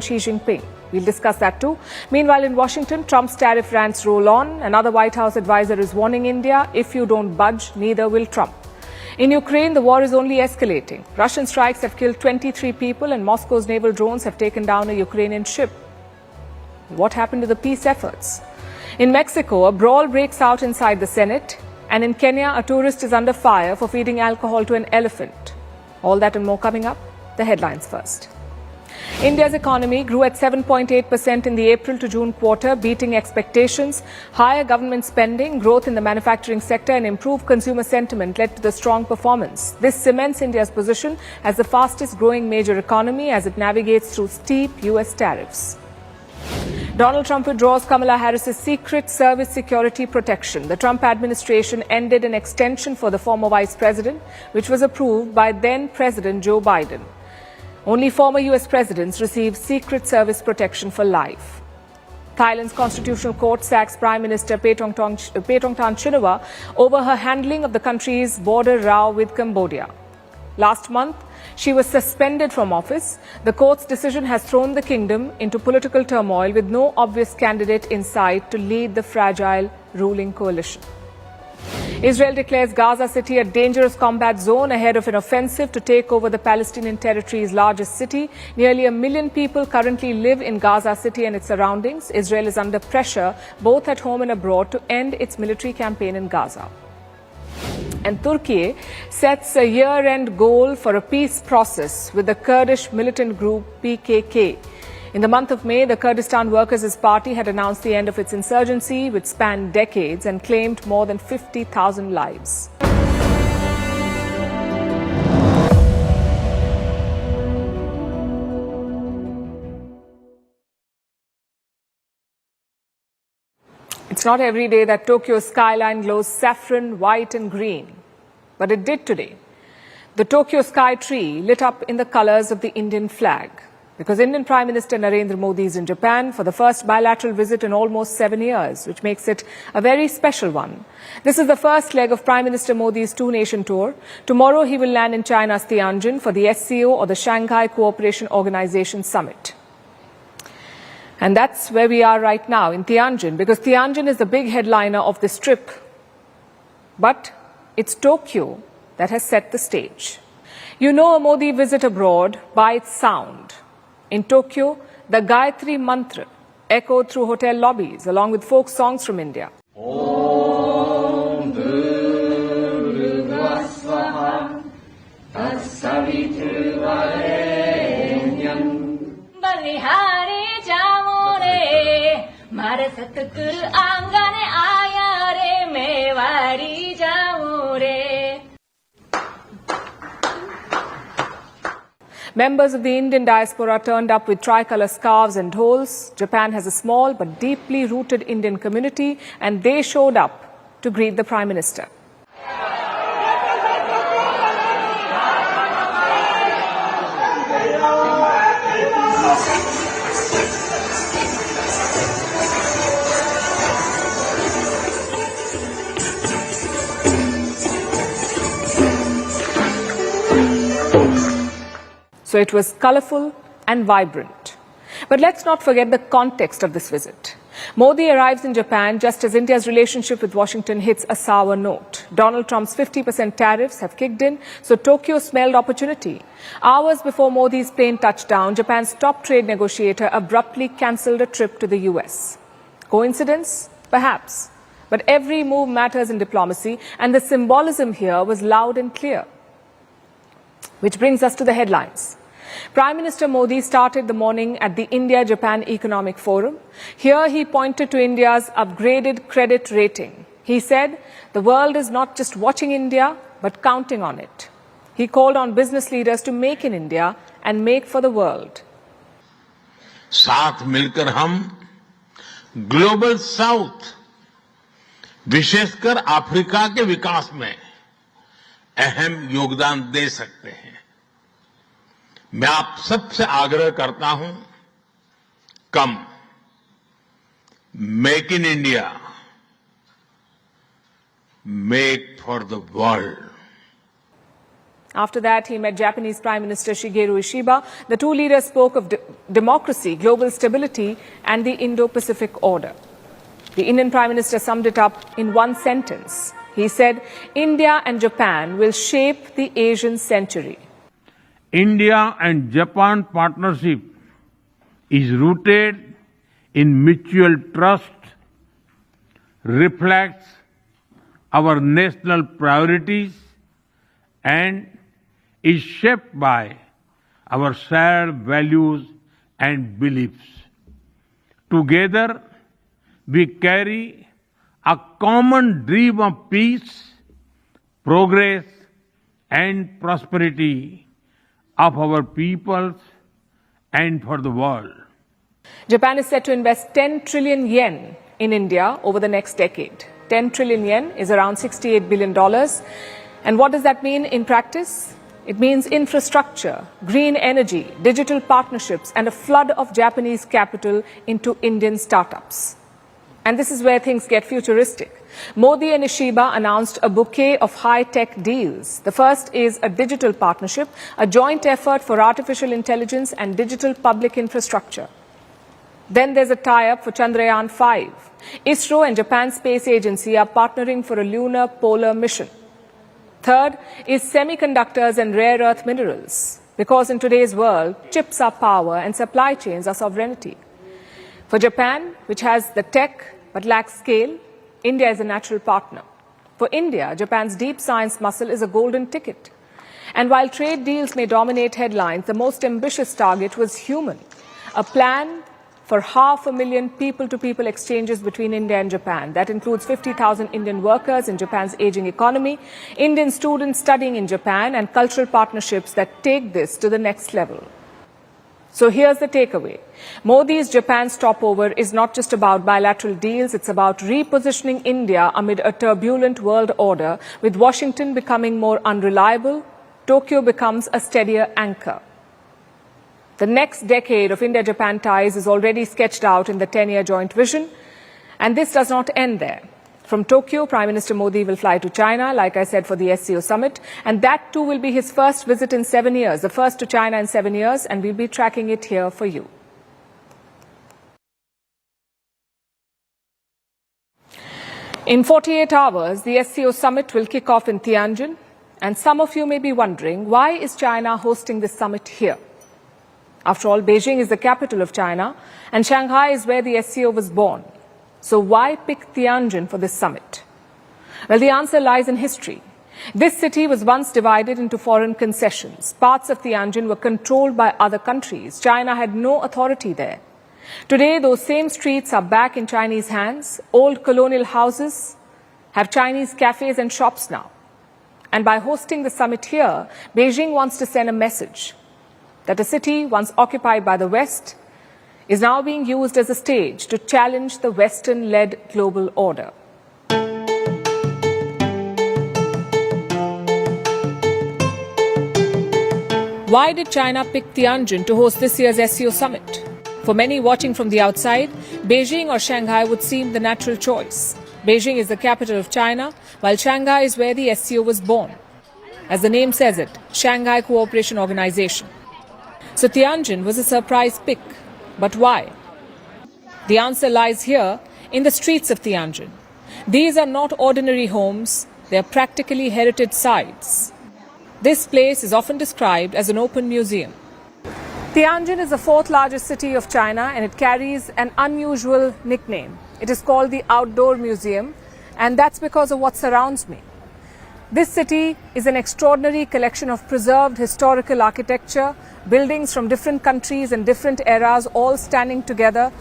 Xi Jinping. We'll discuss that too. Meanwhile, in Washington, Trump's tariff rants roll on. Another White House advisor is warning India, if you don't budge, neither will Trump. In Ukraine, the war is only escalating. Russian strikes have killed 23 people and Moscow's naval drones have taken down a Ukrainian ship. What happened to the peace efforts? In Mexico, a brawl breaks out inside the Senate. And in Kenya, a tourist is under fire for feeding alcohol to an elephant. All that and more coming up. The headlines first. India's economy grew at 7.8% in the April to June quarter, beating expectations. Higher government spending, growth in the manufacturing sector and improved consumer sentiment led to the strong performance. This cements India's position as the fastest growing major economy as it navigates through steep US tariffs. Donald Trump withdraws Kamala Harris's Secret Service security protection. The Trump administration ended an extension for the former vice president, which was approved by then President Joe Biden. Only former US presidents receive Secret Service protection for life. Thailand's Constitutional Court sacks Prime Minister Paetongtarn Shinawatra over her handling of the country's border row with Cambodia. Last month, she was suspended from office. The court's decision has thrown the kingdom into political turmoil with no obvious candidate in sight to lead the fragile ruling coalition. Israel declares Gaza City a dangerous combat zone ahead of an offensive to take over the Palestinian territory's largest city. Nearly 1 million people currently live in Gaza City and its surroundings. Israel is under pressure, both at home and abroad, to end its military campaign in Gaza. And Turkey sets a year-end goal for a peace process with the Kurdish militant group PKK. In the month of May, the Kurdistan Workers' Party had announced the end of its insurgency, which spanned decades and claimed more than 50,000 lives. It's not every day that Tokyo's skyline glows saffron, white and green, but it did today. The Tokyo Sky Tree lit up in the colors of the Indian flag, because Indian Prime Minister Narendra Modi is in Japan for the first bilateral visit in almost 7 years, which makes it a very special one. This is the first leg of Prime Minister Modi's two-nation tour. Tomorrow he will land in China's Tianjin for the SCO, or the Shanghai Cooperation Organization summit. And that's where we are right now, in Tianjin, because Tianjin is the big headliner of this trip. But it's Tokyo that has set the stage. You know a Modi visit abroad by its sound. In Tokyo, the Gayatri Mantra echoed through hotel lobbies along with folk songs from India. Members of the Indian diaspora turned up with tricolour scarves and dhols. Japan has a small but deeply rooted Indian community, and they showed up to greet the Prime Minister. So it was colourful and vibrant. But let's not forget the context of this visit. Modi arrives in Japan just as India's relationship with Washington hits a sour note. Donald Trump's 50% tariffs have kicked in, so Tokyo smelled opportunity. Hours before Modi's plane touched down, Japan's top trade negotiator abruptly cancelled a trip to the US. Coincidence? Perhaps. But every move matters in diplomacy, and the symbolism here was loud and clear. Which brings us to the headlines. Prime Minister Modi started the morning at the India-Japan Economic Forum. Here he pointed to India's upgraded credit rating. He said, the world is not just watching India, but counting on it. He called on business leaders to make in India and make for the world. साथ मिलकर हम global south, विशेषकर Africa के विकास में अहम योगदान दे सकते हैं। मैं आप सबसे आग्रह करता हूं, कम make in India, make for the world. After that, he met Japanese Prime Minister Shigeru Ishiba. The two leaders spoke of democracy, global stability, and the Indo-Pacific order. The Indian Prime Minister summed it up in one sentence. He said, India and Japan will shape the Asian century. India and Japan partnership is rooted in mutual trust, reflects our national priorities, and is shaped by our shared values and beliefs. Together, we carry a common dream of peace, progress, and prosperity of our peoples and for the world. Japan is set to invest 10 trillion yen in India over the next decade. 10 trillion yen is around $68 billion. And what does that mean in practice? It means infrastructure, green energy, digital partnerships, and a flood of Japanese capital into Indian startups. And this is where things get futuristic. Modi and Ishiba announced a bouquet of high-tech deals. The first is a digital partnership, a joint effort for artificial intelligence and digital public infrastructure. Then there's a tie-up for Chandrayaan-5. ISRO and Japan Space Agency are partnering for a lunar polar mission. Third is semiconductors and rare earth minerals, because in today's world, chips are power and supply chains are sovereignty. For Japan, which has the tech but lacks scale, India is a natural partner. For India, Japan's deep science muscle is a golden ticket. And while trade deals may dominate headlines, the most ambitious target was human. A plan for 500,000 people-to-people exchanges between India and Japan. That includes 50,000 Indian workers in Japan's aging economy, Indian students studying in Japan, and cultural partnerships that take this to the next level. So here's the takeaway. Modi's Japan stopover is not just about bilateral deals, it's about repositioning India amid a turbulent world order, with Washington becoming more unreliable, Tokyo becomes a steadier anchor. The next decade of India-Japan ties is already sketched out in the 10-year joint vision, and this does not end there. From Tokyo, Prime Minister Modi will fly to China, like I said, for the SCO summit, and that too will be his first visit in 7 years, the first to China in 7 years, and we'll be tracking it here for you. In 48 hours, the SCO summit will kick off in Tianjin, and some of you may be wondering, why is China hosting this summit here? After all, Beijing is the capital of China, and Shanghai is where the SCO was born. So why pick Tianjin for this summit? Well, the answer lies in history. This city was once divided into foreign concessions. Parts of Tianjin were controlled by other countries. China had no authority there. Today, those same streets are back in Chinese hands. Old colonial houses have Chinese cafes and shops now. And by hosting the summit here, Beijing wants to send a message that a city once occupied by the West is now being used as a stage to challenge the Western-led global order. Why did China pick Tianjin to host this year's SCO summit? For many watching from the outside, Beijing or Shanghai would seem the natural choice. Beijing is the capital of China, while Shanghai is where the SCO was born. As the name says it, Shanghai Cooperation Organization. So Tianjin was a surprise pick. But why? The answer lies here in the streets of Tianjin. These are not ordinary homes, they are practically heritage sites. This place is often described as an open museum. Tianjin is the fourth largest city of China, and it carries an unusual nickname. It is called the Outdoor Museum, and that's because of what surrounds me. This city is an extraordinary collection of preserved historical architecture, buildings from different countries and different eras, all standing together.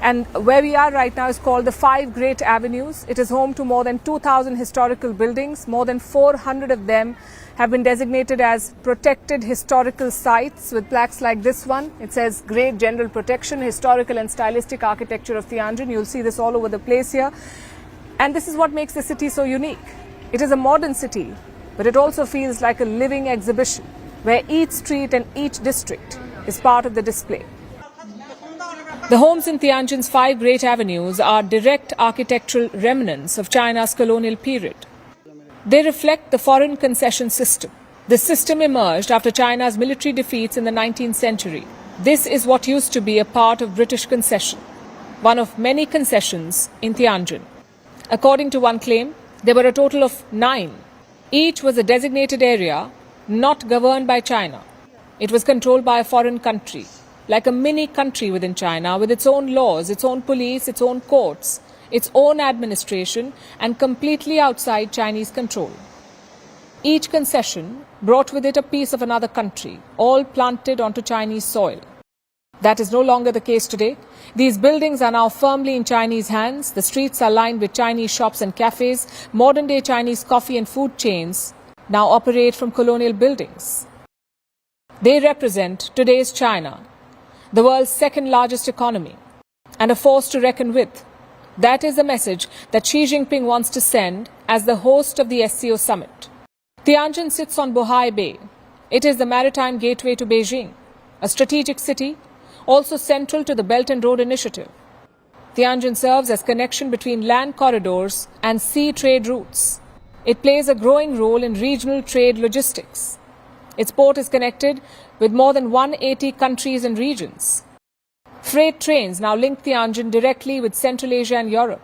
And where we are right now is called the Five Great Avenues. It is home to more than 2,000 historical buildings. More than 400 of them have been designated as protected historical sites with plaques like this one. It says Great General Protection, Historical and Stylistic Architecture of Tianjin. You'll see this all over the place here. And this is what makes the city so unique. It is a modern city, but it also feels like a living exhibition where each street and each district is part of the display. The homes in Tianjin's Five Great Avenues are direct architectural remnants of China's colonial period. They reflect the foreign concession system. This system emerged after China's military defeats in the 19th century. This is what used to be a part of British concession, one of many concessions in Tianjin. According to one claim, there were a total of 9. Each was a designated area not governed by China. It was controlled by a foreign country, like a mini country within China, with its own laws, its own police, its own courts, its own administration, and completely outside Chinese control. Each concession brought with it a piece of another country, all planted onto Chinese soil. That is no longer the case today. These buildings are now firmly in Chinese hands. The streets are lined with Chinese shops and cafes. Modern-day Chinese coffee and food chains now operate from colonial buildings. They represent today's China, the world's second largest economy, and a force to reckon with. That is the message that Xi Jinping wants to send as the host of the SCO summit. Tianjin sits on Bohai Bay. It is the maritime gateway to Beijing, a strategic city, also central to the Belt and Road Initiative. Tianjin serves as connection between land corridors and sea trade routes. It plays a growing role in regional trade logistics. Its port is connected with more than 180 countries and regions. Freight trains now link Tianjin directly with Central Asia and Europe.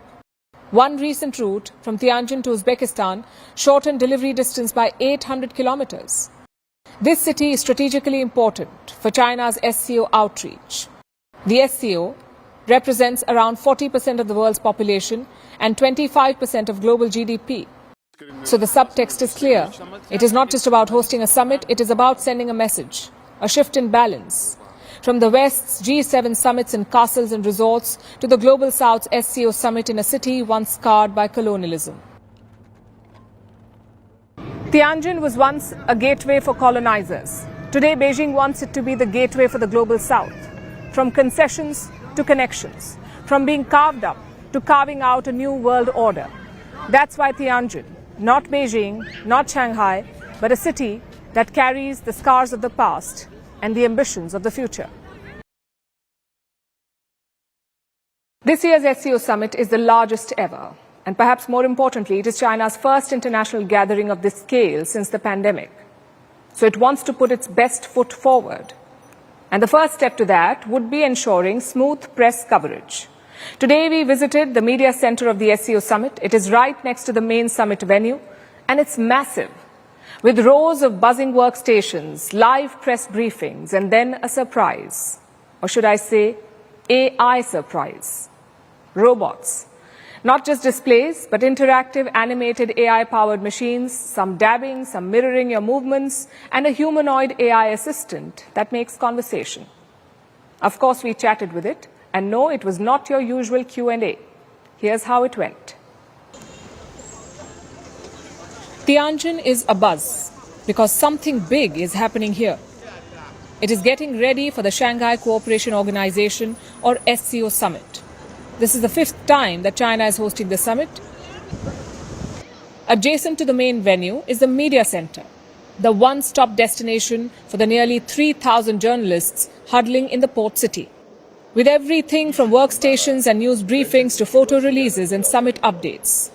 One recent route from Tianjin to Uzbekistan shortened delivery distance by 800 kilometers. This city is strategically important for China's SCO outreach. The SCO represents around 40% of the world's population and 25% of global GDP. So the subtext is clear. It is not just about hosting a summit, it is about sending a message, a shift in balance. From the West's G7 summits in castles and resorts to the Global South's SCO summit in a city once scarred by colonialism. Tianjin was once a gateway for colonizers. Today, Beijing wants it to be the gateway for the Global South. From concessions to connections, from being carved up to carving out a new world order. That's why Tianjin, not Beijing, not Shanghai, but a city that carries the scars of the past and the ambitions of the future. This year's SCO summit is the largest ever, and perhaps more importantly, it is China's first international gathering of this scale since the pandemic. So it wants to put its best foot forward. And the first step to that would be ensuring smooth press coverage. Today we visited the media center of the SCO summit. It is right next to the main summit venue, and it's massive, with rows of buzzing workstations, live press briefings, and then a surprise. Or should I say, AI surprise. Robots. Not just displays, but interactive animated AI-powered machines, some dabbing, some mirroring your movements, and a humanoid AI assistant that makes conversation. Of course, we chatted with it, and no, it was not your usual Q&A. Here's how it went. Tianjin is abuzz because something big is happening here. It is getting ready for the Shanghai Cooperation Organization, or SCO summit. This is the 5th time that China is hosting the summit. Adjacent to the main venue is the media center, the one-stop destination for the nearly 3,000 journalists huddling in the port city. With everything from workstations and news briefings to photo releases and summit updates.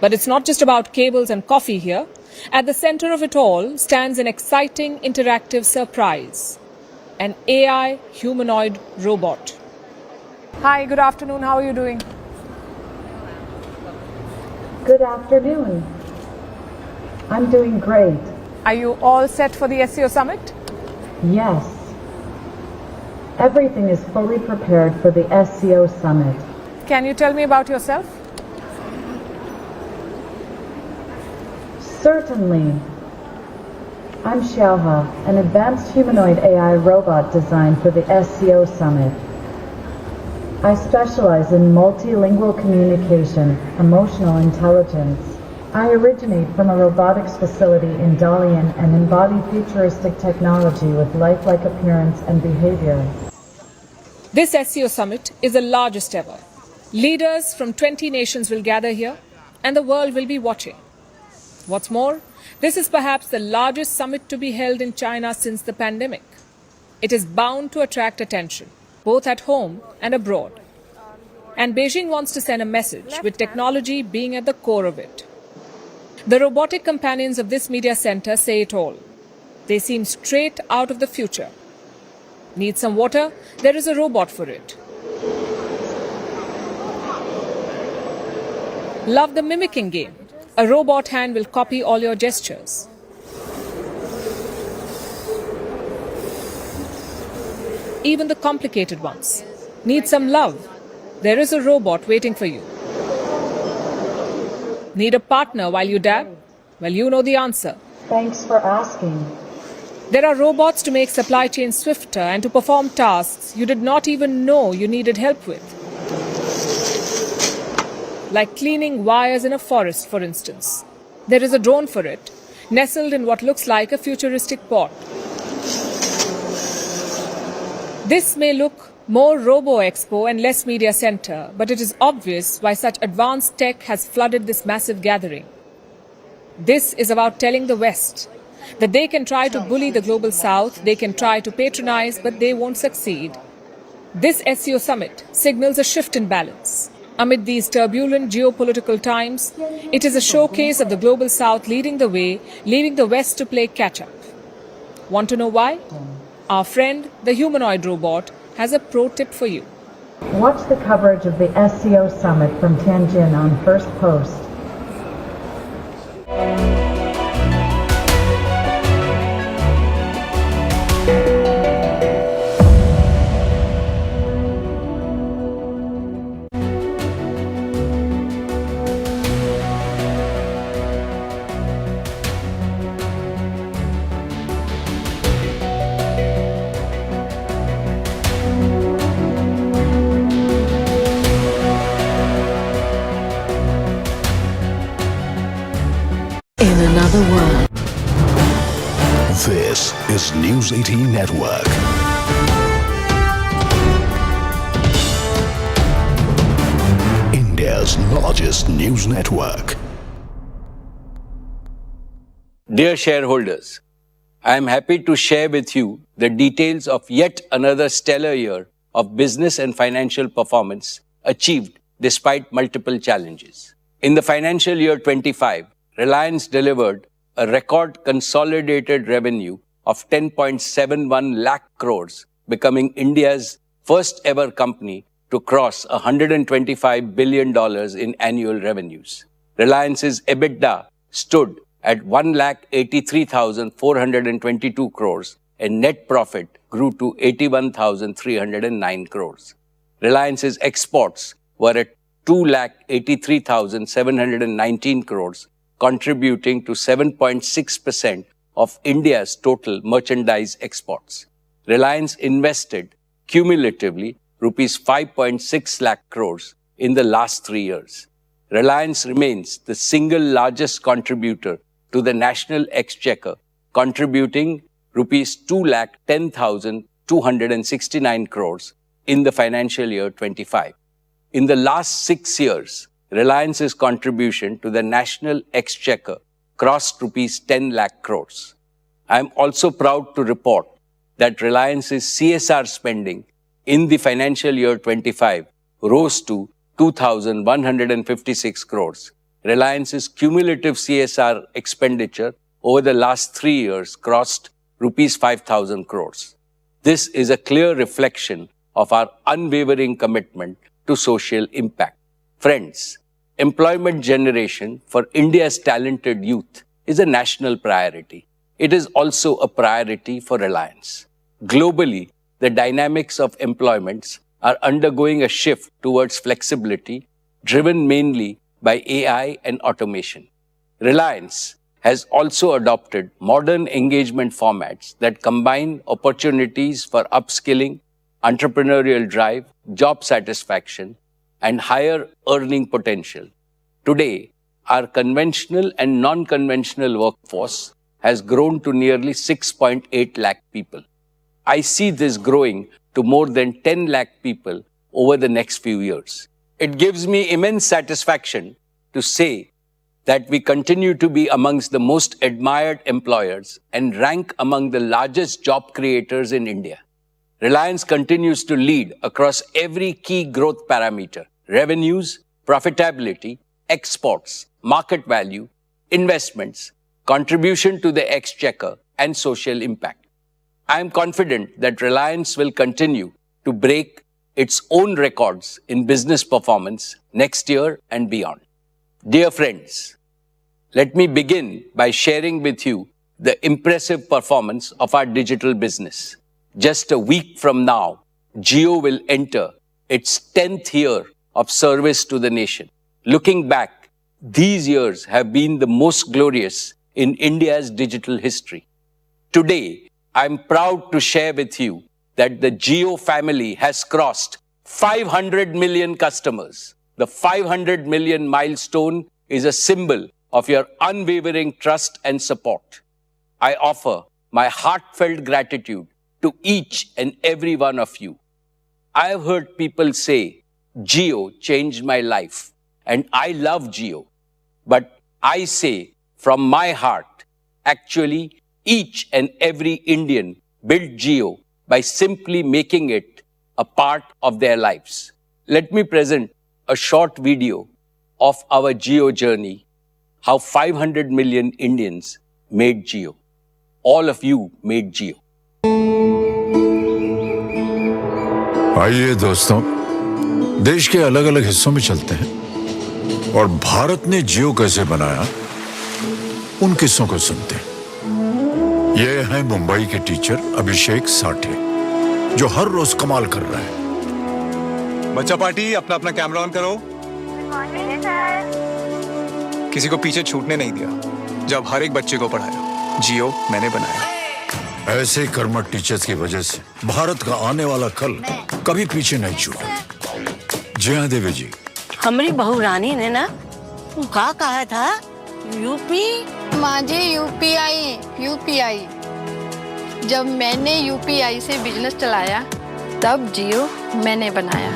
But it's not just about cables and coffee here. At the center of it all stands an exciting interactive surprise, an AI humanoid robot. Hi, good afternoon. How are you doing? Good afternoon. I'm doing great. Are you all set for the SCO summit? Yes. Everything is fully prepared for the SCO summit. Can you tell me about yourself? Certainly. I'm Xiaohe, an advanced humanoid AI robot designed for the SCO summit. I specialize in multilingual communication, emotional intelligence. I originate from a robotics facility in Dalian and embody futuristic technology with lifelike appearance and behavior. This SCO summit is the largest ever. Leaders from 20 nations will gather here, and the world will be watching. What's more, this is perhaps the largest summit to be held in China since the pandemic. It is bound to attract attention, both at home and abroad. And Beijing wants to send a message, with technology being at the core of it. The robotic companions of this media center say it all. They seem straight out of the future. Need some water? There is a robot for it. Love the mimicking game. A robot hand will copy all your gestures. Even the complicated ones. Need some love? There is a robot waiting for you. Need a partner while you dab? Well, you know the answer. Thanks for asking. There are robots to make supply chains swifter and to perform tasks you did not even know you needed help with. Like cleaning wires in a forest, for instance. There is a drone for it, nestled in what looks like a futuristic pot. This may look more robo-expo and less media center, but it is obvious why such advanced tech has flooded this massive gathering. This is about telling the West that they can try to bully the global South, they can try to patronize, but they won't succeed. This SCO summit signals a shift in balance. Amid these turbulent geopolitical times, it is a showcase of the global South leading the way, leaving the West to play catch-up. Want to know why? Our friend, the humanoid robot, has a pro tip for you. Watch the coverage of the SCO summit from Tianjin on First Post. In another world. This is News 18 Network. India's largest news network. Dear shareholders, I am happy to share with you the details of yet another stellar year of business and financial performance achieved despite multiple challenges. In the financial year 25, Reliance delivered a record consolidated revenue of 10.71 lakh crores, becoming India's first ever company to cross $125 billion in annual revenues. Reliance's EBITDA stood at 1,83,422 crores and net profit grew to 81,309 crores. Reliance's exports were at 2,83,719 crores, contributing to 7.6% of India's total merchandise exports. Reliance invested cumulatively rupees 5.6 lakh crores in the last 3 years. Reliance remains the single largest contributor to the national exchequer, contributing rupees 2,10,269 crores in the financial year 25. In the last 6 years, Reliance's contribution to the national exchequer crossed rupees 10 lakh crores. I am also proud to report that Reliance's CSR spending in the financial year 25 rose to 2,156 crores. Reliance's cumulative CSR expenditure over the last 3 years crossed rupees 5,000 crores. This is a clear reflection of our unwavering commitment to social impact. Friends, employment generation for India's talented youth is a national priority. It is also a priority for Reliance. Globally, the dynamics of employments are undergoing a shift towards flexibility, driven mainly by AI and automation. Reliance has also adopted modern engagement formats that combine opportunities for upskilling, entrepreneurial drive, job satisfaction, and higher earning potential. Today, our conventional and non-conventional workforce has grown to nearly 6.8 lakh people. I see this growing to more than 10 lakh people over the next few years. It gives me immense satisfaction to say that we continue to be amongst the most admired employers and rank among the largest job creators in India. Reliance continues to lead across every key growth parameter: revenues, profitability, exports, market value, investments, contribution to the exchequer, and social impact. I am confident that Reliance will continue to break its own records in business performance next year and beyond. Dear friends, let me begin by sharing with you the impressive performance of our digital business. Just a week from now, Jio will enter its 10th year of service to the nation. Looking back, these years have been the most glorious in India's digital history. Today, I'm proud to share with you that the Jio family has crossed 500 million customers. The 500 million milestone is a symbol of your unwavering trust and support. I offer my heartfelt gratitude to each and every one of you. I have heard people say, Jio changed my life, and I love Jio. But I say from my heart, actually, each and every Indian built Jio by simply making it a part of their lives. Let me present a short video of our Jio journey, how 500 million Indians made Jio. All of you made Jio. आइए दोस्तों, देश के अलग अलग हिस्सों में चलते हैं और भारत ने जियो कैसे बनाया उन किस्सों को सुनते हैं। ये है मुंबई के टीचर अभिषेक साठे, जो हर रोज कमाल कर रहा है। बच्चा पार्टी अपना अपना कैमरा ऑन करो। किसी को पीछे छूटने नहीं दिया जब हर एक बच्चे को पढ़ाया। जियो मैंने बनाया। ऐसे कर्मठ टीचर्स की वजह से भारत का आने वाला कल कभी पीछे नहीं छूटा। जय हाँ देवी जी। हमारी बहू रानी ने ना कहा था यूपी माजी यूपीआई जब मैंने यूपीआई से बिजनेस चलाया तब जियो मैंने बनाया।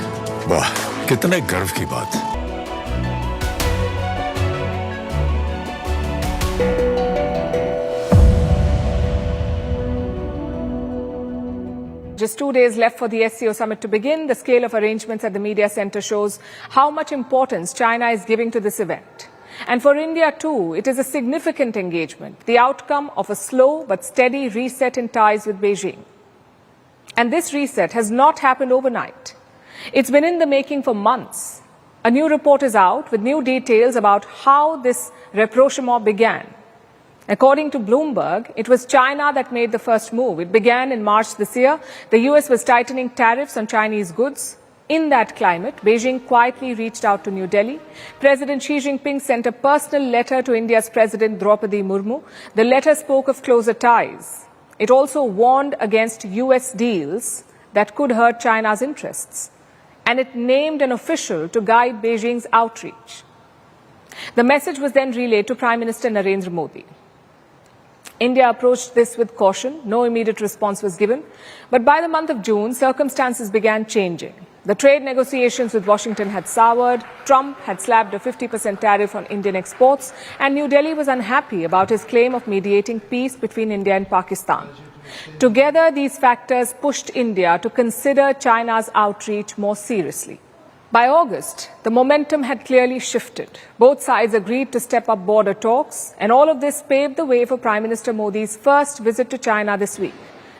वाह, कितने गर्व की बात। Just 2 days left for the SCO summit to begin. The scale of arrangements at the media center shows how much importance China is giving to this event. And for India too, it is a significant engagement, the outcome of a slow but steady reset in ties with Beijing. And this reset has not happened overnight. It's been in the making for months. A new report is out with new details about how this rapprochement began. According to Bloomberg, it was China that made the first move. It began in March this year. The US was tightening tariffs on Chinese goods. In that climate, Beijing quietly reached out to New Delhi. President Xi Jinping sent a personal letter to India's President Draupadi Murmu. The letter spoke of closer ties. It also warned against US deals that could hurt China's interests. And it named an official to guide Beijing's outreach. The message was then relayed to Prime Minister Narendra Modi. India approached this with caution. No immediate response was given. But by the month of June, circumstances began changing. The trade negotiations with Washington had soured. Trump had slapped a 50% tariff on Indian exports. And New Delhi was unhappy about his claim of mediating peace between India and Pakistan. Together, these factors pushed India to consider China's outreach more seriously. By August, the momentum had clearly shifted. Both sides agreed to step up border talks, and all of this paved the way for Prime Minister Modi's first visit to China this week.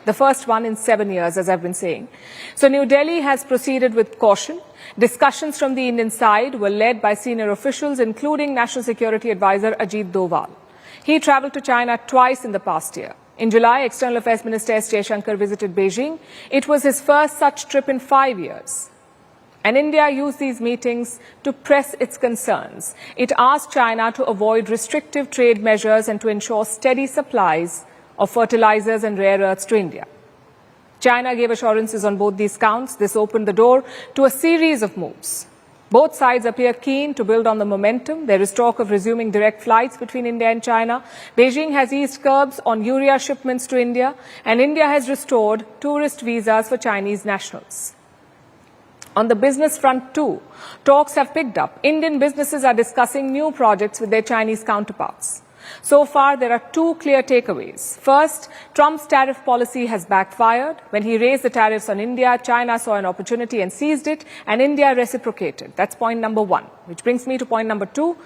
The first one in 7 years, as I've been saying. So New Delhi has proceeded with caution. Discussions from the Indian side were led by senior officials, including National Security Advisor Ajit Doval. He travelled to China twice in the past year. In July, External Affairs Minister S. Jaishankar visited Beijing. It was his first such trip in 5 years. And India used these meetings to press its concerns. It asked China to avoid restrictive trade measures and to ensure steady supplies of fertilizers and rare earths to India. China gave assurances on both these counts. This opened the door to a series of moves. Both sides appear keen to build on the momentum. There is talk of resuming direct flights between India and China. Beijing has eased curbs on urea shipments to India, and India has restored tourist visas for Chinese nationals. On the business front too, talks have picked up. Indian businesses are discussing new projects with their Chinese counterparts. So far, there are two clear takeaways. First, Trump's tariff policy has backfired. When he raised the tariffs on India, China saw an opportunity and seized it, and India reciprocated. That's point number one, which brings me to point number two.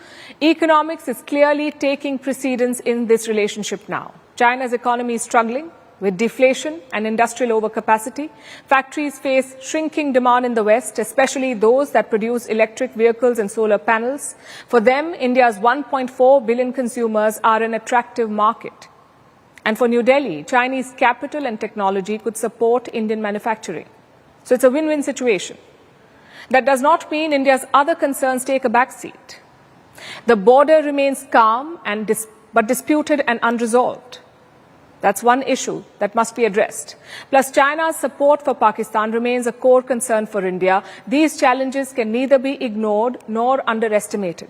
Economics is clearly taking precedence in this relationship now. China's economy is struggling with deflation and industrial overcapacity. Factories face shrinking demand in the West, especially those that produce electric vehicles and solar panels. For them, India's 1.4 billion consumers are an attractive market. And for New Delhi, Chinese capital and technology could support Indian manufacturing. So it's a win-win situation. That does not mean India's other concerns take a backseat. The border remains calm but disputed and unresolved. That's one issue that must be addressed. Plus, China's support for Pakistan remains a core concern for India. These challenges can neither be ignored nor underestimated.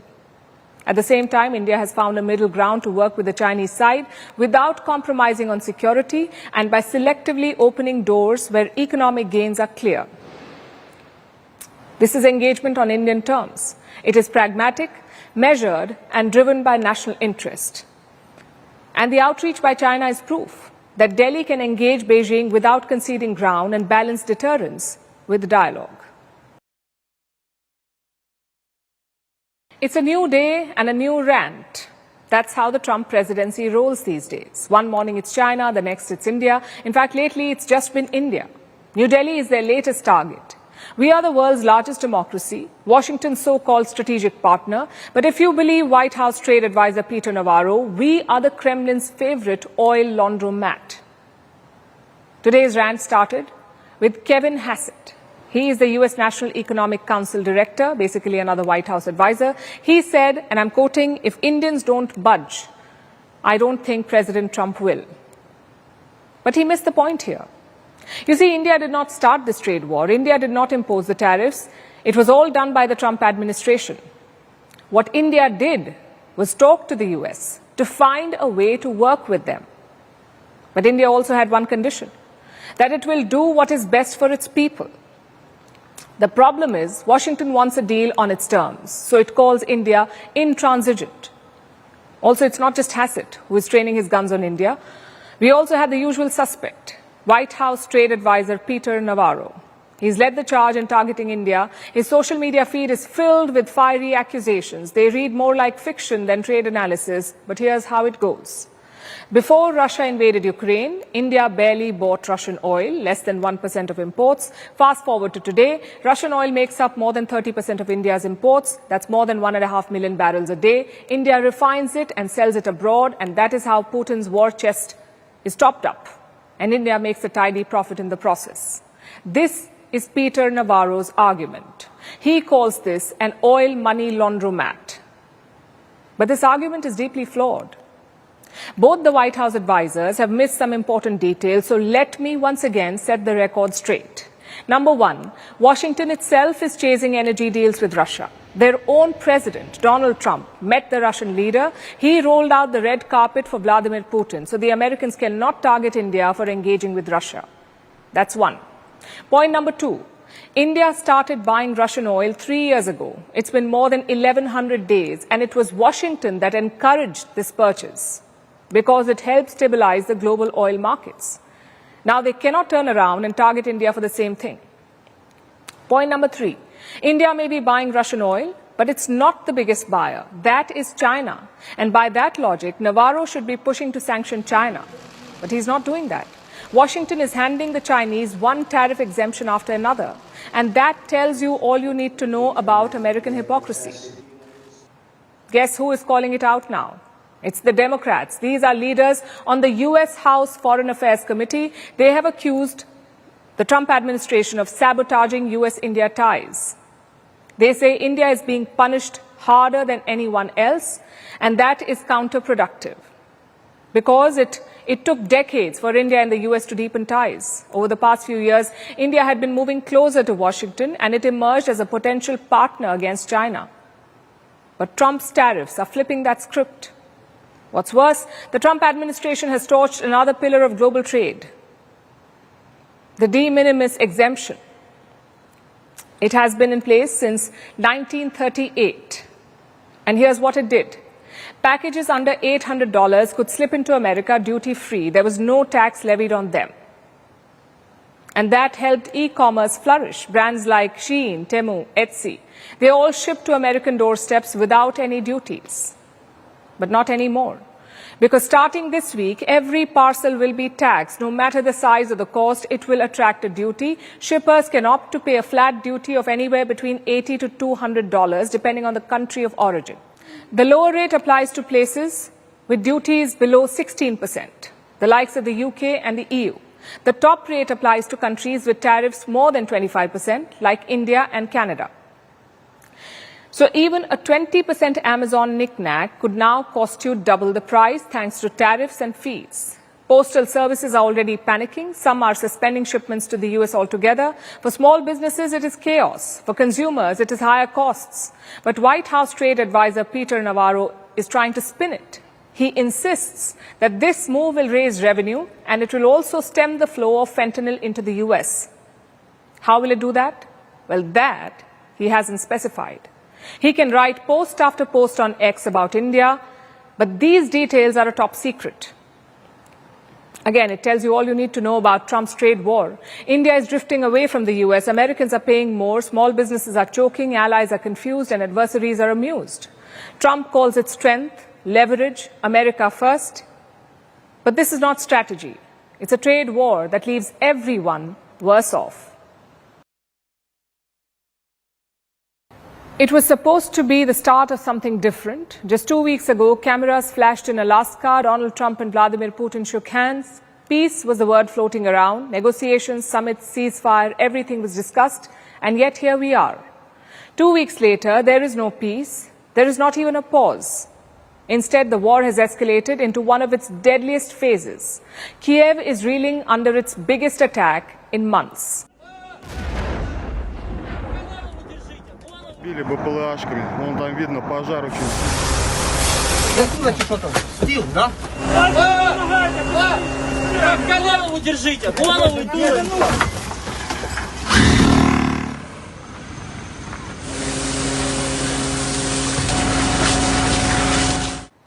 At the same time, India has found a middle ground to work with the Chinese side without compromising on security and by selectively opening doors where economic gains are clear. This is engagement on Indian terms. It is pragmatic, measured, and driven by national interest. And the outreach by China is proof that Delhi can engage Beijing without conceding ground and balance deterrence with dialogue. It's a new day and a new rant. That's how the Trump presidency rolls these days. One morning it's China, the next it's India. In fact, lately it's just been India. New Delhi is their latest target. We are the world's largest democracy, Washington's so-called strategic partner. But if you believe White House trade advisor Peter Navarro, we are the Kremlin's favorite oil laundromat. Today's rant started with Kevin Hassett. He is the U.S. National Economic Council director, basically another White House advisor. He said, and I'm quoting, "If Indians don't budge, I don't think President Trump will." But he missed the point here. You see, India did not start this trade war. India did not impose the tariffs. It was all done by the Trump administration. What India did was talk to the US to find a way to work with them. But India also had one condition, that it will do what is best for its people. The problem is, Washington wants a deal on its terms, so it calls India intransigent. Also, it's not just Hassett who is training his guns on India. We also had the usual suspect, White House trade advisor Peter Navarro. He's led the charge in targeting India. His social media feed is filled with fiery accusations. They read more like fiction than trade analysis, but here's how it goes. Before Russia invaded Ukraine, India barely bought Russian oil, less than 1% of imports. Fast forward to today, Russian oil makes up more than 30% of India's imports. That's more than 1.5 million barrels a day. India refines it and sells it abroad, and that is how Putin's war chest is topped up. And India makes a tidy profit in the process. This is Peter Navarro's argument. He calls this an oil money laundromat. But this argument is deeply flawed. Both the White House advisors have missed some important details, so let me once again set the record straight. Number one, Washington itself is chasing energy deals with Russia. Their own president, Donald Trump, met the Russian leader. He rolled out the red carpet for Vladimir Putin, so the Americans cannot target India for engaging with Russia. That's one. Point number two, India started buying Russian oil 3 years ago. It's been more than 1,100 days, and it was Washington that encouraged this purchase because it helped stabilize the global oil markets. Now they cannot turn around and target India for the same thing. Point number three, India may be buying Russian oil, but it's not the biggest buyer. That is China. And by that logic, Navarro should be pushing to sanction China. But he's not doing that. Washington is handing the Chinese one tariff exemption after another. And that tells you all you need to know about American hypocrisy. Guess who is calling it out now? It's the Democrats. These are leaders on the U.S. House Foreign Affairs Committee. They have accused the Trump administration of sabotaging U.S.-India ties. They say India is being punished harder than anyone else, and that is counterproductive because it took decades for India and the U.S. to deepen ties. Over the past few years, India had been moving closer to Washington, and it emerged as a potential partner against China. But Trump's tariffs are flipping that script. What's worse, the Trump administration has torched another pillar of global trade, the de minimis exemption. It has been in place since 1938. And here's what it did. Packages under $800 could slip into America duty-free. There was no tax levied on them. And that helped e-commerce flourish. Brands like Shein, Temu, Etsy, they all shipped to American doorsteps without any duties. But not anymore. Because starting this week, every parcel will be taxed. No matter the size or the cost, it will attract a duty. Shippers can opt to pay a flat duty of anywhere between $80 to $200, depending on the country of origin. The lower rate applies to places with duties below 16%, the likes of the UK and the EU. The top rate applies to countries with tariffs more than 25%, like India and Canada. So even a 20% Amazon knick-knack could now cost you double the price thanks to tariffs and fees. Postal services are already panicking. Some are suspending shipments to the US altogether. For small businesses, it is chaos. For consumers, it is higher costs. But White House Trade Advisor Peter Navarro is trying to spin it. He insists that this move will raise revenue and it will also stem the flow of fentanyl into the US. How will it do that? Well, that he hasn't specified. He can write post after post on X about India, but these details are a top secret. Again, it tells you all you need to know about Trump's trade war. India is drifting away from the US. Americans are paying more, small businesses are choking, allies are confused, and adversaries are amused. Trump calls it strength, leverage, America first. But this is not strategy. It's a trade war that leaves everyone worse off. It was supposed to be the start of something different. Just 2 weeks ago, cameras flashed in Alaska. Donald Trump and Vladimir Putin shook hands. Peace was the word floating around. Negotiations, summits, ceasefire, everything was discussed. And yet here we are. 2 weeks later, there is no peace. There is not even a pause. Instead, the war has escalated into one of its deadliest phases. Kiev is reeling under its biggest attack in months. Били БПЛАшками, вон там видно пожар очень. Стил, да? Голову держите, голову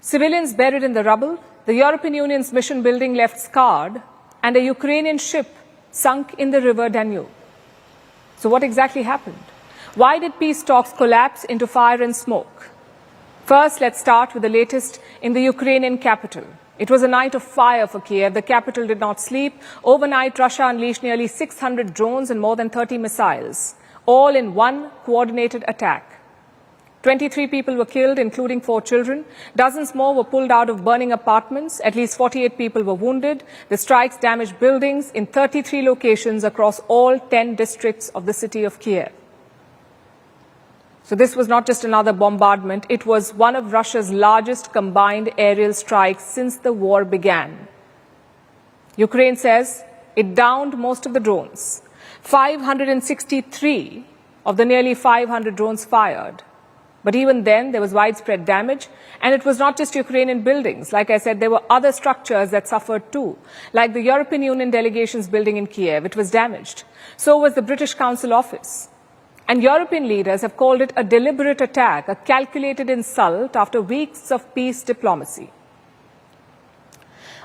Civilians buried in the rubble, the European Union's mission building left scarred, and a Ukrainian ship sunk in the river Danube. So what exactly happened? Why did peace talks collapse into fire and smoke? First, let's start with the latest in the Ukrainian capital. It was a night of fire for Kiev. The capital did not sleep. Overnight, Russia unleashed nearly 600 drones and more than 30 missiles, all in one coordinated attack. 23 people were killed, including 4 children. Dozens more were pulled out of burning apartments. At least 48 people were wounded. The strikes damaged buildings in 33 locations across all 10 districts of the city of Kiev. So this was not just another bombardment. It was one of Russia's largest combined aerial strikes since the war began. Ukraine says it downed most of the drones. 563 of the nearly 500 drones fired. But even then, there was widespread damage. And it was not just Ukrainian buildings. Like I said, there were other structures that suffered too. Like the European Union delegation's building in Kiev, it was damaged. So was the British Council office. And European leaders have called it a deliberate attack, a calculated insult after weeks of peace diplomacy.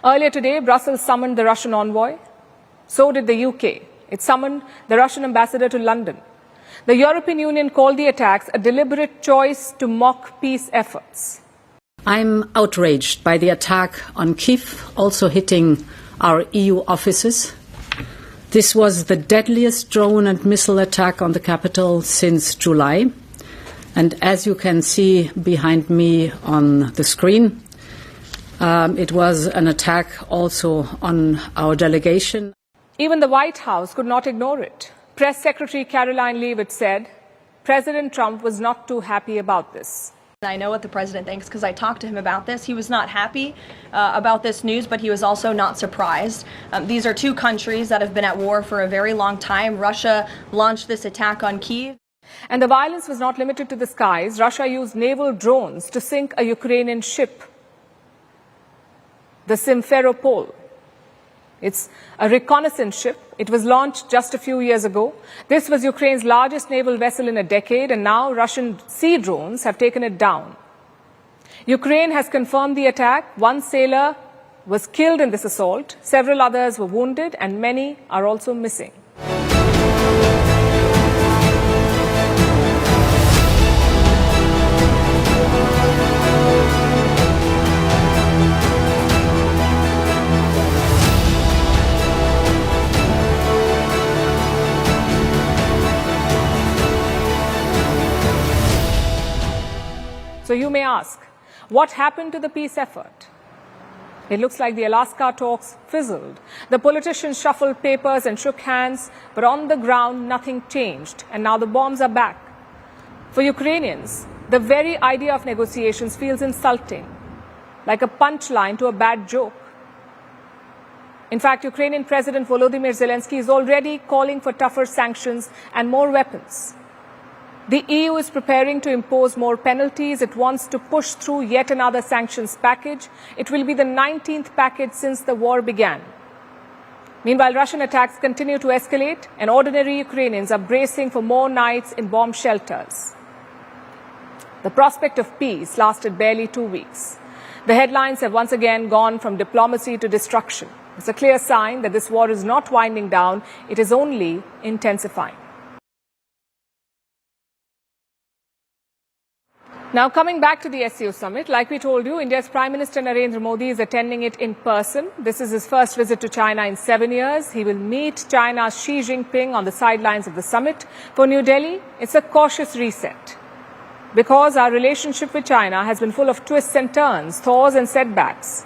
Earlier today, Brussels summoned the Russian envoy. So did the UK. It summoned the Russian ambassador to London. The European Union called the attacks a deliberate choice to mock peace efforts. I'm outraged by the attack on Kyiv, also hitting our EU offices. This was the deadliest drone and missile attack on the capital since July. And as you can see behind me on the screen, it was an attack also on our delegation. Even the White House could not ignore it. Press Secretary Caroline Leavitt said President Trump was not too happy about this. I know what the president thinks because I talked to him about this. He was not happy about this news, but he was also not surprised. These are two countries that have been at war for a very long time. Russia launched this attack on Kyiv. And the violence was not limited to the skies. Russia used naval drones to sink a Ukrainian ship, the Simferopol. It's a reconnaissance ship. It was launched just a few years ago. This was Ukraine's largest naval vessel in a decade, and now Russian sea drones have taken it down. Ukraine has confirmed the attack. One sailor was killed in this assault. Several others were wounded and many are also missing. So you may ask, what happened to the peace effort? It looks like the Alaska talks fizzled. The politicians shuffled papers and shook hands, but on the ground nothing changed, and now the bombs are back. For Ukrainians, the very idea of negotiations feels insulting, like a punchline to a bad joke. In fact, Ukrainian President Volodymyr Zelensky is already calling for tougher sanctions and more weapons. The EU is preparing to impose more penalties. It wants to push through yet another sanctions package. It will be the 19th package since the war began. Meanwhile, Russian attacks continue to escalate, and ordinary Ukrainians are bracing for more nights in bomb shelters. The prospect of peace lasted barely 2 weeks. The headlines have once again gone from diplomacy to destruction. It's a clear sign that this war is not winding down. It is only intensifying. Now, coming back to the SCO summit, like we told you, India's Prime Minister Narendra Modi is attending it in person. This is his first visit to China in 7 years. He will meet China's Xi Jinping on the sidelines of the summit. For New Delhi, it's a cautious reset, because our relationship with China has been full of twists and turns, thaws and setbacks.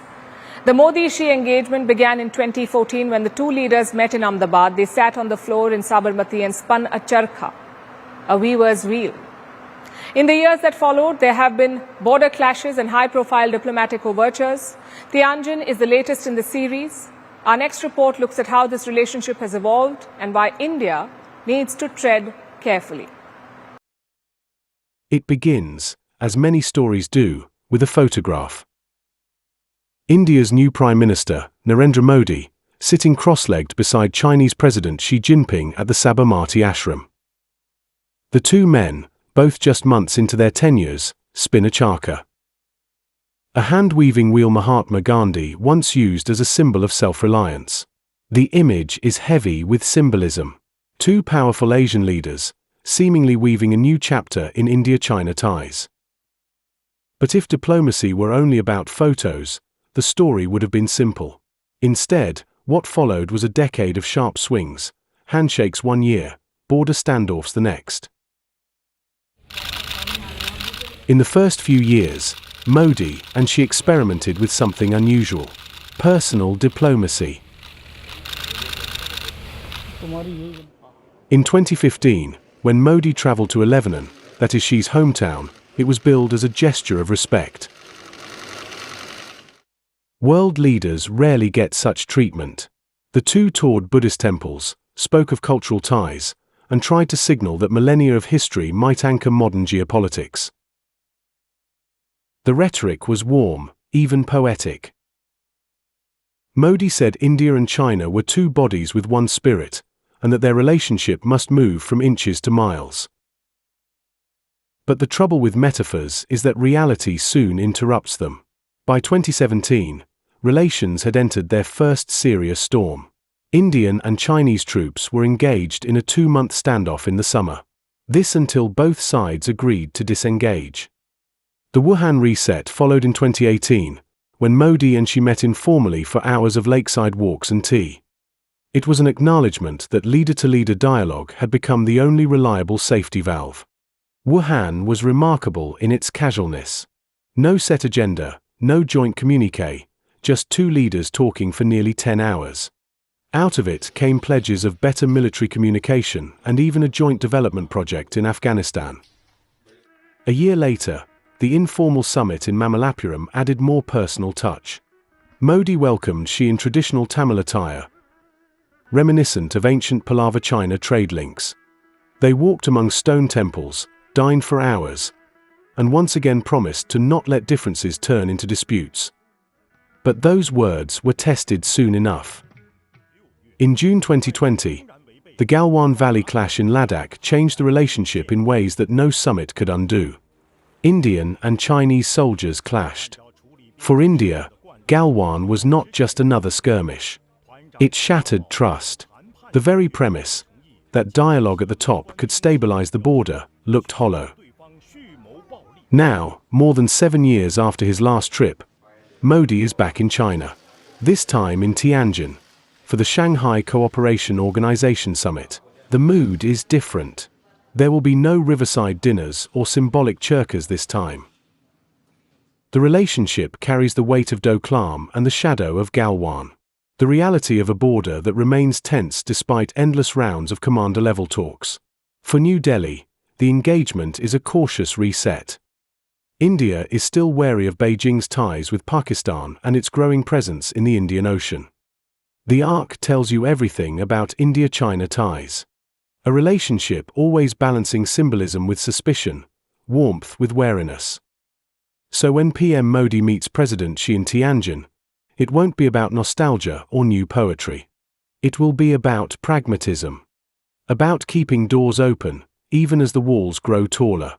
The Modi-Xi engagement began in 2014 when the two leaders met in Ahmedabad. They sat on the floor in Sabarmati and spun a charkha, a weaver's wheel. In the years that followed, there have been border clashes and high-profile diplomatic overtures. Tianjin is the latest in the series. Our next report looks at how this relationship has evolved and why India needs to tread carefully. It begins, as many stories do, with a photograph. India's new Prime Minister, Narendra Modi, sitting cross-legged beside Chinese President Xi Jinping at the Sabarmati ashram. The two men, both just months into their tenures, spin a charkha. A hand-weaving wheel Mahatma Gandhi once used as a symbol of self-reliance. The image is heavy with symbolism. Two powerful Asian leaders, seemingly weaving a new chapter in India-China ties. But if diplomacy were only about photos, the story would have been simple. Instead, what followed was a decade of sharp swings, handshakes 1 year, border standoffs the next. In the first few years, Modi and Xi experimented with something unusual: personal diplomacy. In 2015, when Modi traveled to Lebanon, that is Xi's hometown, it was billed as a gesture of respect. World leaders rarely get such treatment. The two toured Buddhist temples, spoke of cultural ties, and tried to signal that millennia of history might anchor modern geopolitics. The rhetoric was warm, even poetic. Modi said India and China were two bodies with one spirit, and that their relationship must move from inches to miles. But the trouble with metaphors is that reality soon interrupts them. By 2017, relations had entered their first serious storm. Indian and Chinese troops were engaged in a 2-month standoff in the summer. This until both sides agreed to disengage. The Wuhan reset followed in 2018, when Modi and Xi met informally for hours of lakeside walks and tea. It was an acknowledgement that leader-to-leader dialogue had become the only reliable safety valve. Wuhan was remarkable in its casualness. No set agenda, no joint communiqué, just two leaders talking for nearly 10 hours. Out of it came pledges of better military communication and even a joint development project in Afghanistan. A year later, the informal summit in Mamallapuram added more personal touch. Modi welcomed Xi in traditional Tamil attire, reminiscent of ancient Pallava-China trade links. They walked among stone temples, dined for hours, and once again promised to not let differences turn into disputes. But those words were tested soon enough. In June 2020, the Galwan Valley clash in Ladakh changed the relationship in ways that no summit could undo. Indian and Chinese soldiers clashed. For India, Galwan was not just another skirmish. It shattered trust. The very premise that dialogue at the top could stabilize the border looked hollow. Now, more than 7 years after his last trip, Modi is back in China, this time in Tianjin, for the Shanghai Cooperation Organization summit. The mood is different. There will be no riverside dinners or symbolic churkas this time. The relationship carries the weight of Doklam and the shadow of Galwan, the reality of a border that remains tense despite endless rounds of commander-level talks. For New Delhi, the engagement is a cautious reset. India is still wary of Beijing's ties with Pakistan and its growing presence in the Indian Ocean. The arc tells you everything about India-China ties. A relationship always balancing symbolism with suspicion, warmth with wariness. So when PM Modi meets President Xi in Tianjin, it won't be about nostalgia or new poetry. It will be about pragmatism. About keeping doors open, even as the walls grow taller.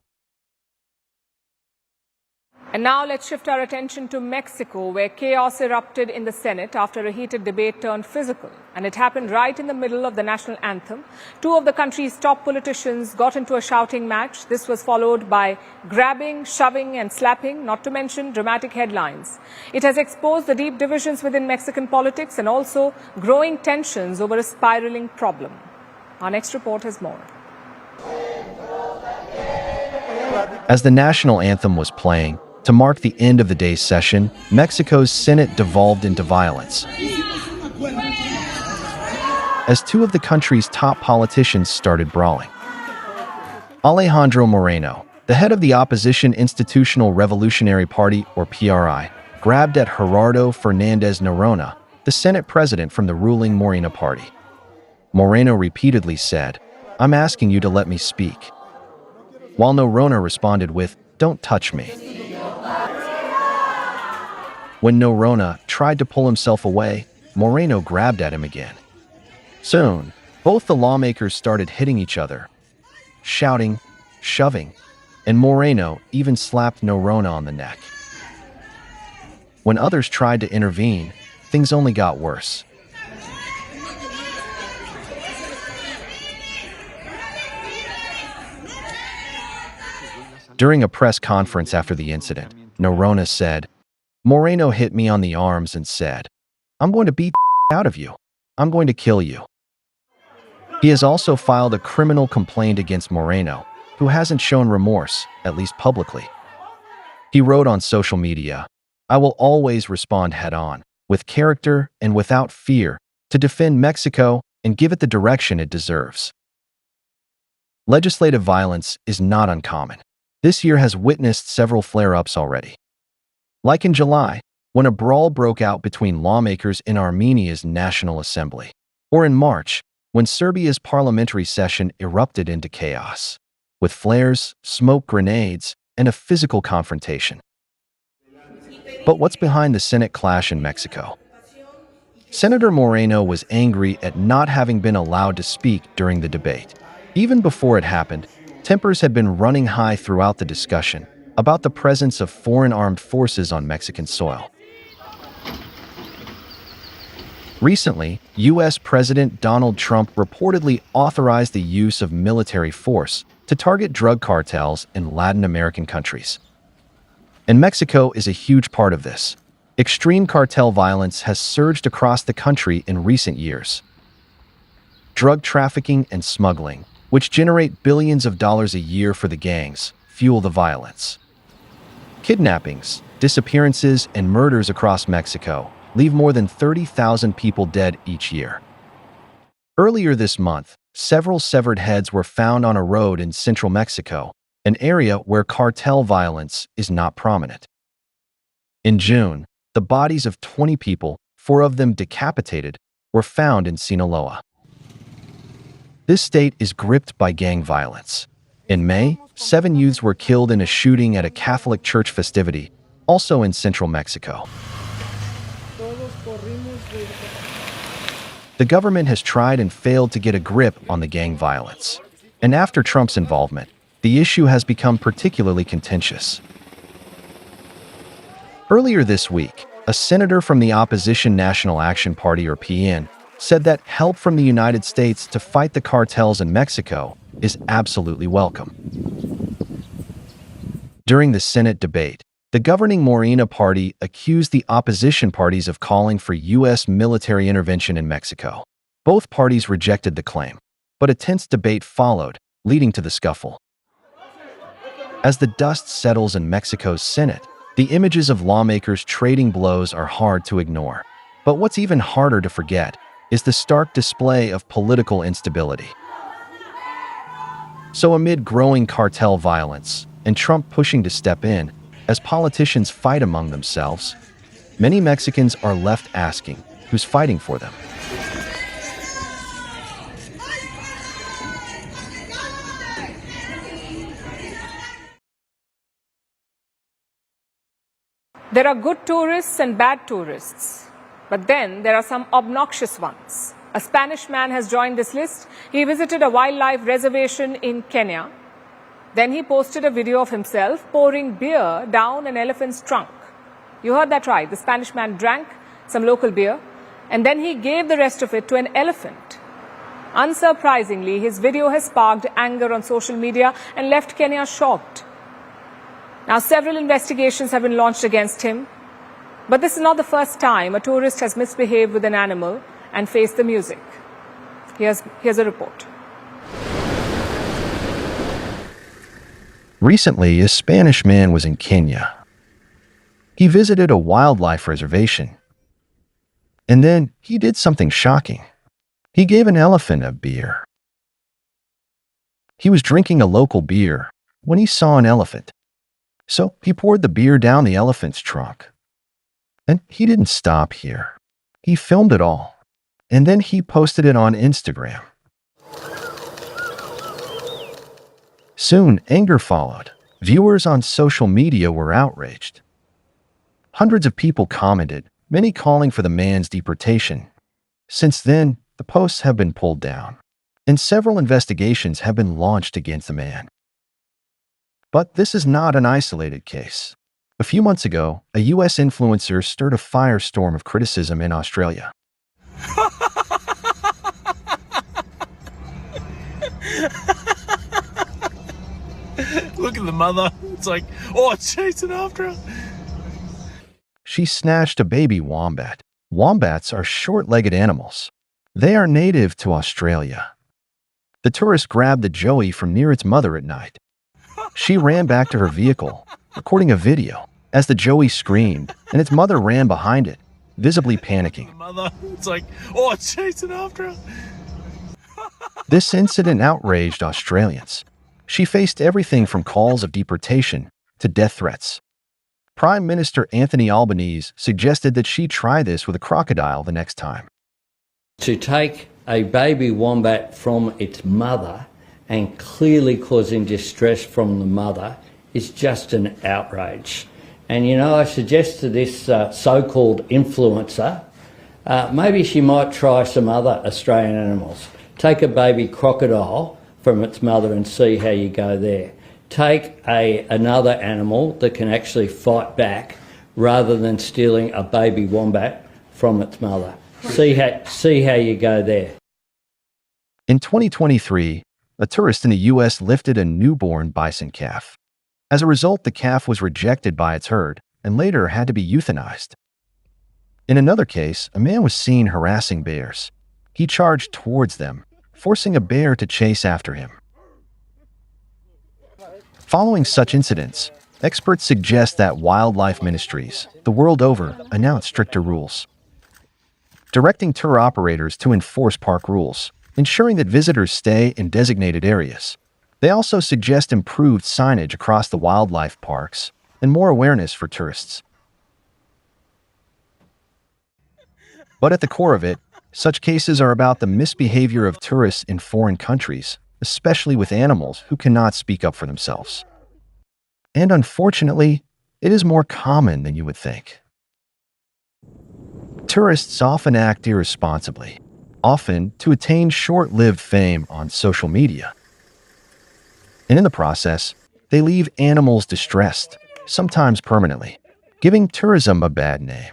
And now let's shift our attention to Mexico, where chaos erupted in the Senate after a heated debate turned physical. And it happened right in the middle of the national anthem. Two of the country's top politicians got into a shouting match. This was followed by grabbing, shoving and slapping, not to mention dramatic headlines. It has exposed the deep divisions within Mexican politics and also growing tensions over a spiraling problem. Our next report has more. As the national anthem was playing, to mark the end of the day's session, Mexico's Senate devolved into violence. As two of the country's top politicians started brawling. Alejandro Moreno, the head of the opposition Institutional Revolutionary Party, or PRI, grabbed at Gerardo Fernandez Noroña, the Senate president from the ruling Morena party. Moreno repeatedly said, "I'm asking you to let me speak," while Noroña responded with, "Don't touch me." When Noroña tried to pull himself away, Moreno grabbed at him again. Soon, both the lawmakers started hitting each other, shouting, shoving, and Moreno even slapped Noroña on the neck. When others tried to intervene, things only got worse. During a press conference after the incident, Noroña said, "Moreno hit me on the arms and said, 'I'm going to beat the out of you. I'm going to kill you.'" He has also filed a criminal complaint against Moreno, who hasn't shown remorse, at least publicly. He wrote on social media, "I will always respond head-on, with character and without fear, to defend Mexico and give it the direction it deserves." Legislative violence is not uncommon. This year has witnessed several flare-ups already. Like in July, when a brawl broke out between lawmakers in Armenia's National Assembly, or in March, when Serbia's parliamentary session erupted into chaos, with flares, smoke grenades, and a physical confrontation. But what's behind the Senate clash in Mexico? Senator Moreno was angry at not having been allowed to speak during the debate. Even before it happened, tempers had been running high throughout the discussion about the presence of foreign armed forces on Mexican soil. Recently, U.S. President Donald Trump reportedly authorized the use of military force to target drug cartels in Latin American countries. And Mexico is a huge part of this. Extreme cartel violence has surged across the country in recent years. Drug trafficking and smuggling, which generate billions of dollars a year for the gangs, fuel the violence. Kidnappings, disappearances, and murders across Mexico leave more than 30,000 people dead each year. Earlier this month, several severed heads were found on a road in central Mexico, an area where cartel violence is not prominent. In June, the bodies of 20 people, 4 of them decapitated, were found in Sinaloa. This state is gripped by gang violence. In May, 7 youths were killed in a shooting at a Catholic church festivity, also in central Mexico. The government has tried and failed to get a grip on the gang violence. And after Trump's involvement, the issue has become particularly contentious. Earlier this week, a senator from the opposition National Action Party, or PN, said that help from the United States to fight the cartels in Mexico is absolutely welcome. During the Senate debate, the governing Morena party accused the opposition parties of calling for U.S. military intervention in Mexico. Both parties rejected the claim, but a tense debate followed, leading to the scuffle. As the dust settles in Mexico's Senate, the images of lawmakers trading blows are hard to ignore. But what's even harder to forget is the stark display of political instability. So amid growing cartel violence and Trump pushing to step in as politicians fight among themselves, many Mexicans are left asking who's fighting for them. There are good tourists and bad tourists, but then there are some obnoxious ones. A Spanish man has joined this list. He visited a wildlife reservation in Kenya. Then he posted a video of himself pouring beer down an elephant's trunk. You heard that right. The Spanish man drank some local beer and then he gave the rest of it to an elephant. Unsurprisingly, his video has sparked anger on social media and left Kenya shocked. Now, several investigations have been launched against him, but this is not the first time a tourist has misbehaved with an animal and faced the music. Here's a report. Recently, a Spanish man was in Kenya. He visited a wildlife reservation, and then he did something shocking. He gave an elephant a beer. He was drinking a local beer when he saw an elephant. So he poured the beer down the elephant's trunk. And he didn't stop here. He filmed it all. And then he posted it on Instagram. Soon, anger followed. Viewers on social media were outraged. Hundreds of people commented, many calling for the man's deportation. Since then, the posts have been pulled down, and several investigations have been launched against the man. But this is not an isolated case. A few months ago, a U.S. influencer stirred a firestorm of criticism in Australia. Look at the mother. It's like, oh, it's chasing after her. She snatched a baby wombat. Wombats are short-legged animals. They are native to Australia. The tourist grabbed the joey from near its mother at night. She ran back to her vehicle, recording a video, as the joey screamed, and its mother ran behind it, visibly panicking. Mother, it's like, oh, it's chasing after her. This incident outraged Australians. She faced everything from calls of deportation to death threats. Prime Minister Anthony Albanese suggested that she try this with a crocodile the next time. To take a baby wombat from its mother and clearly causing distress from the mother is just an outrage. And, you know, I suggest to this so-called influencer, maybe she might try some other Australian animals. Take a baby crocodile from its mother and see how you go there. Take another animal that can actually fight back rather than stealing a baby wombat from its mother. See how you go there. In 2023, a tourist in the U.S. lifted a newborn bison calf. As a result, the calf was rejected by its herd and later had to be euthanized. In another case, a man was seen harassing bears. He charged towards them, forcing a bear to chase after him. Following such incidents, experts suggest that wildlife ministries, the world over, announce stricter rules, directing tour operators to enforce park rules, ensuring that visitors stay in designated areas. They also suggest improved signage across the wildlife parks and more awareness for tourists. But at the core of it, such cases are about the misbehavior of tourists in foreign countries, especially with animals who cannot speak up for themselves. And unfortunately, it is more common than you would think. Tourists often act irresponsibly, often to attain short-lived fame on social media. And in the process, they leave animals distressed, sometimes permanently, giving tourism a bad name.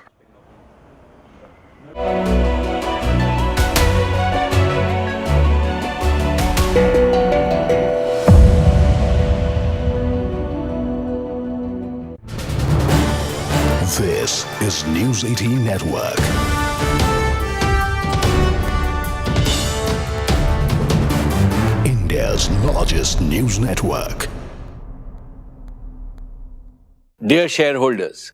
This is News 18 Network. India's largest news network. Dear shareholders,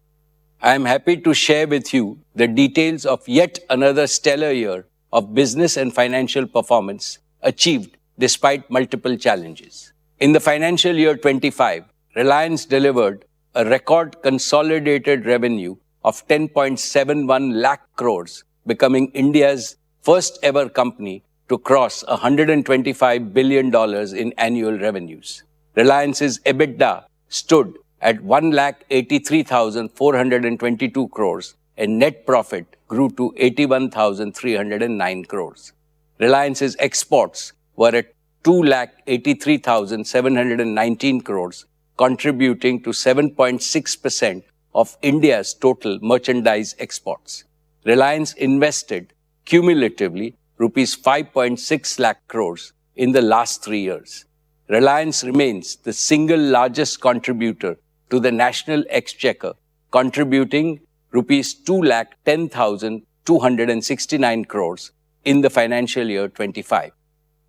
I am happy to share with you the details of yet another stellar year of business and financial performance achieved despite multiple challenges. In the financial year 25, Reliance delivered a record consolidated revenue of 10.71 lakh crores, becoming India's first ever company to cross $125 billion in annual revenues. Reliance's EBITDA stood at 1,83,422 crores and net profit grew to 81,309 crores. Reliance's exports were at 2,83,719 crores, contributing to 7.6% of India's total merchandise exports. Reliance invested cumulatively rupees 5.6 lakh crores in the last 3 years. Reliance remains the single largest contributor to the national exchequer, contributing rupees 2,10,269 crores in the financial year 25.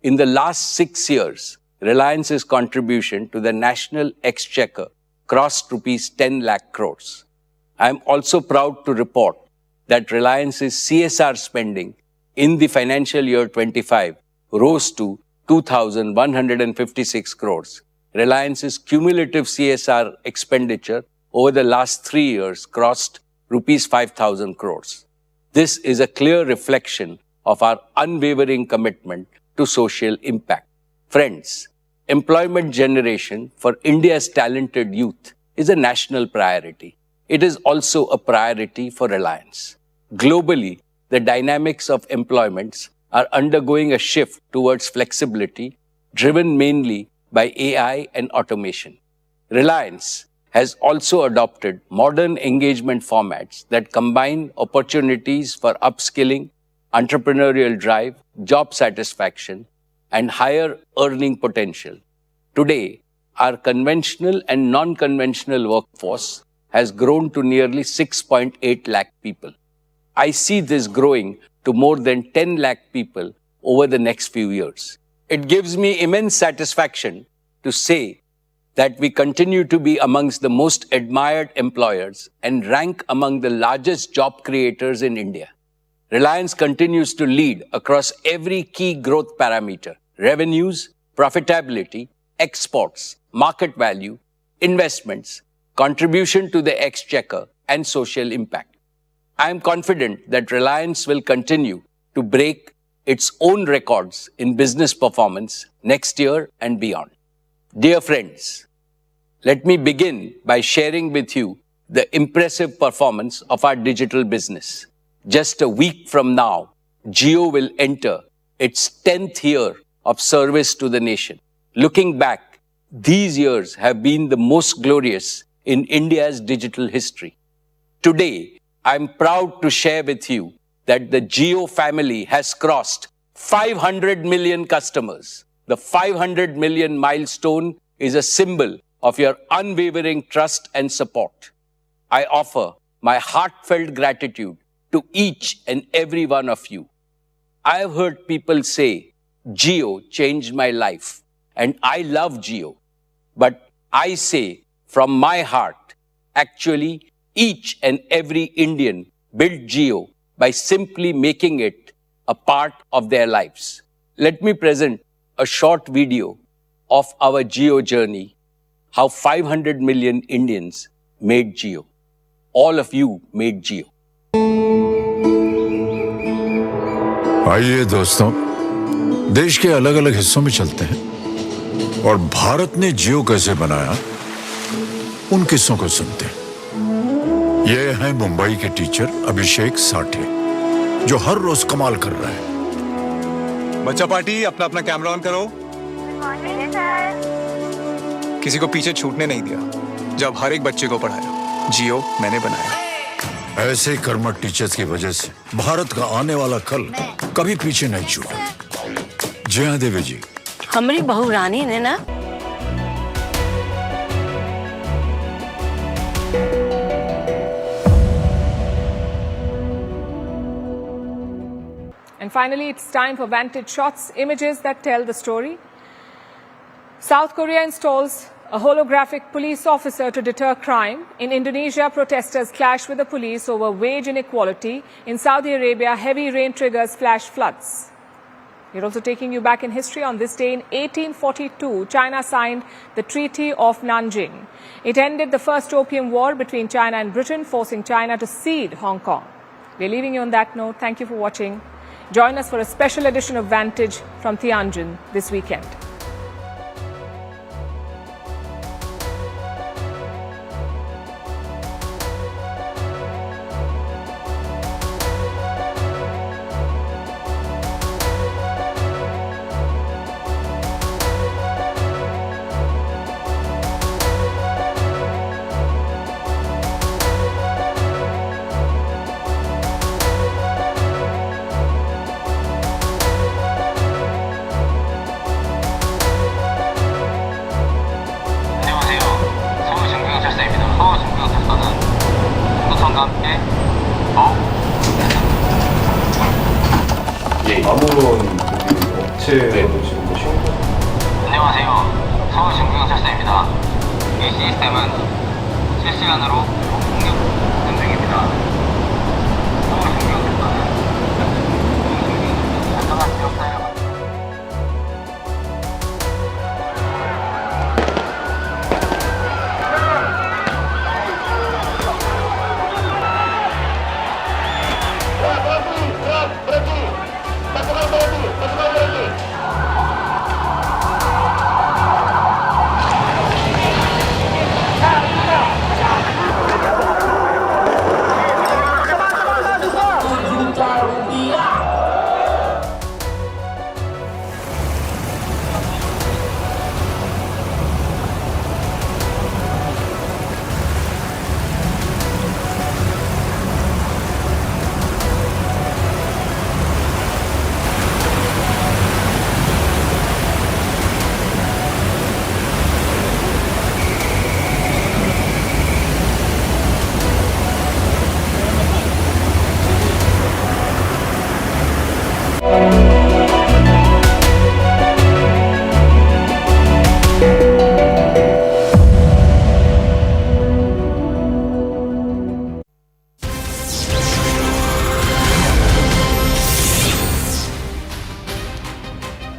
In the last 6 years, Reliance's contribution to the national exchequer crossed rupees 10 lakh crores. I am also proud to report that Reliance's CSR spending in the financial year 25 rose to 2,156 crores. Reliance's cumulative CSR expenditure over the last 3 years crossed rupees 5,000 crores. This is a clear reflection of our unwavering commitment to social impact. Friends, employment generation for India's talented youth is a national priority. It is also a priority for Reliance. Globally, the dynamics of employments are undergoing a shift towards flexibility, driven mainly by AI and automation. Reliance has also adopted modern engagement formats that combine opportunities for upskilling, entrepreneurial drive, job satisfaction, and higher earning potential. Today, our conventional and non-conventional workforce has grown to nearly 6.8 lakh people. I see this growing to more than 10 lakh people over the next few years. It gives me immense satisfaction to say that we continue to be amongst the most admired employers and rank among the largest job creators in India. Reliance continues to lead across every key growth parameter: revenues, profitability, exports, market value, investments, contribution to the exchequer, and social impact. I am confident that Reliance will continue to break its own records in business performance next year and beyond. Dear friends, let me begin by sharing with you the impressive performance of our digital business. Just a week from now, Jio will enter its 10th year of service to the nation. Looking back, these years have been the most glorious in India's digital history. Today, I am proud to share with you that the Jio family has crossed 500 million customers. The 500 million milestone is a symbol of your unwavering trust and support. I offer my heartfelt gratitude to each and every one of you. I have heard people say, Jio changed my life, and I love Jio. But I say from my heart, actually, each and every Indian built Jio by simply making it a part of their lives. Let me present a short video of our Jio journey, how 500 million Indians made Jio. All of you made Jio. आइए दोस्तों, देश के अलग अलग हिस्सों में चलते हैं और भारत ने जियो कैसे बनाया उन किस्सों को सुनते हैं। ये है मुंबई के टीचर अभिषेक साठे, जो हर रोज कमाल कर रहा है। बच्चा पार्टी अपना अपना कैमरा ऑन करो। किसी को पीछे छूटने नहीं दिया जब हर एक बच्चे को पढ़ाया। जियो मैंने बनाया। ऐसे कर्मठ टीचर्स की वजह से भारत का आने वाला कल कभी पीछे नहीं छूटा। जय हाँ देवी जी। हमारी बहू रानी ने ना And finally, it's time for Vantage shots, images that tell the story. South Korea installs a holographic police officer to deter crime. In Indonesia, protesters clash with the police over wage inequality. In Saudi Arabia, heavy rain triggers flash floods. We're also taking you back in history. On this day in 1842, China signed the Treaty of Tianjin. It ended the First Opium War between China and Britain, forcing China to cede Hong Kong. We're leaving you on that note. Thank you for watching. Join us for a special edition of Vantage from Tianjin this weekend. 안녕하세요. 서울중부경찰서입니다. 이 시스템은 실시간으로 폭력 운전 중입니다. 서울중부경찰서는 안전한 지역 사회를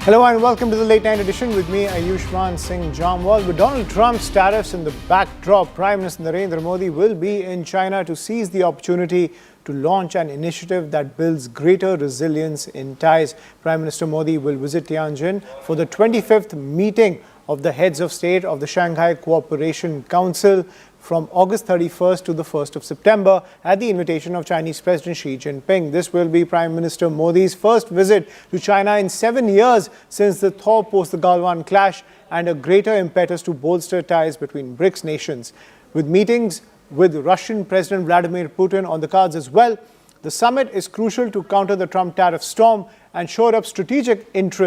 Hello and welcome to the late night edition with me, Ayushman Singh Jamwal. With Donald Trump's tariffs in the backdrop, Prime Minister Narendra Modi will be in China to seize the opportunity to launch an initiative that builds greater resilience in ties. Prime Minister Modi will visit Tianjin for the 25th meeting of the heads of state of the Shanghai Cooperation Council from August 31st to the 1st of September at the invitation of Chinese President Xi Jinping. This will be Prime Minister Modi's first visit to China in 7 years since the thaw post the Galwan clash, and a greater impetus to bolster ties between BRICS nations. With meetings with Russian President Vladimir Putin on the cards as well, the summit is crucial to counter the Trump tariff storm and shore up strategic interests